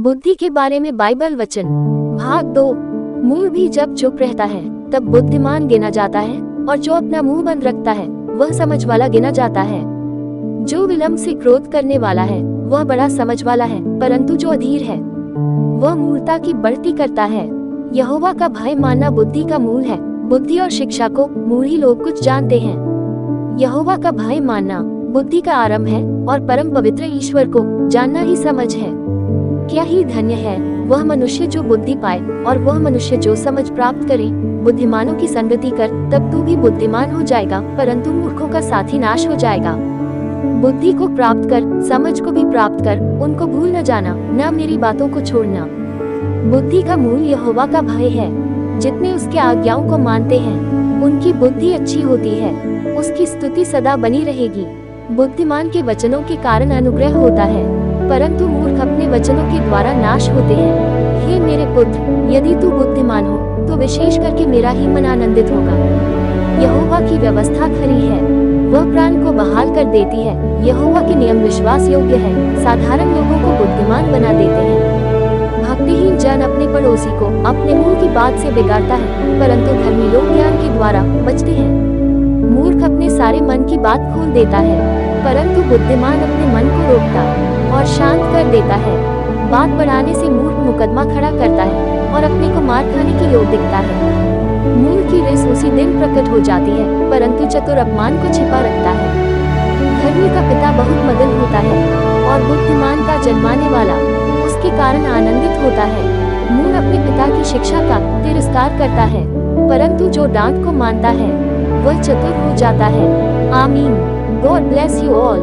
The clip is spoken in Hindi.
बुद्धि के बारे में बाइबल वचन। भाग 2। मूढ़ भी जब चुप रहता है तब बुद्धिमान गिना जाता है, और जो अपना मुंह बंद रखता है वह समझ वाला गिना जाता है। जो विलंब से क्रोध करने वाला है वह बड़ा समझ वाला है, परंतु जो अधीर है वह मूर्खता की बढ़ती करता है। यहोवा का भय मानना बुद्धि का मूल है। बुद्धि और शिक्षा को मूढ़ी लोग कुछ जानते हैं। यहोवा का भय मानना बुद्धि का आरंभ है, और परम पवित्र ईश्वर को जानना ही समझ है। क्या ही धन्य है वह मनुष्य जो बुद्धि पाए, और वह मनुष्य जो समझ प्राप्त करे। बुद्धिमानों की संगति कर, तब तू भी बुद्धिमान हो जाएगा, परंतु मूर्खों का साथी नाश हो जाएगा। बुद्धि को प्राप्त कर, समझ को भी प्राप्त कर, उनको भूल न जाना, न मेरी बातों को छोड़ना। बुद्धि का मूल यहोवा का भय है। जितने उसके आज्ञाओं को मानते हैं उनकी बुद्धि अच्छी होती है, उसकी स्तुति सदा बनी रहेगी। बुद्धिमान के वचनों के कारण अनुग्रह होता है, परंतु मूर्ख अपने वचनों के द्वारा नाश होते हैं। हे मेरे पुत्र, यदि तू बुद्धिमान हो तो विशेष करके मेरा ही मन आनंदित होगा। यहोवा की व्यवस्था खरी है, वह प्राण को बहाल कर देती है। यहोवा के नियम विश्वास योग्य है, साधारण लोगों को बुद्धिमान बना देते हैं। भक्तिहीन जन अपने पड़ोसी को अपने मुंह की बात से बिगाड़ता है, परंतु धर्मी लोग ज्ञान के द्वारा बचते हैं। मूर्ख अपने सारे मन की बात खोल देता है, परंतु बुद्धिमान अपने मन को रोकता और शांत कर देता है। बात बढ़ाने से मूर्ख मुकदमा खड़ा करता है और अपने को मार खाने की ओर दिखता है। मूर्ख की रिस उसी दिन प्रकट हो जाती है, परंतु चतुर अपमान को छिपा रखता है। धर्मी का पिता बहुत मगन होता है, और बुद्धिमान का जन्माने वाला उसके कारण आनंदित होता है। मूर्ख अपने पिता की शिक्षा का तिरस्कार करता है, परंतु जो डांट को मानता है वह चतुर हो जाता है। आमीन। God bless you all.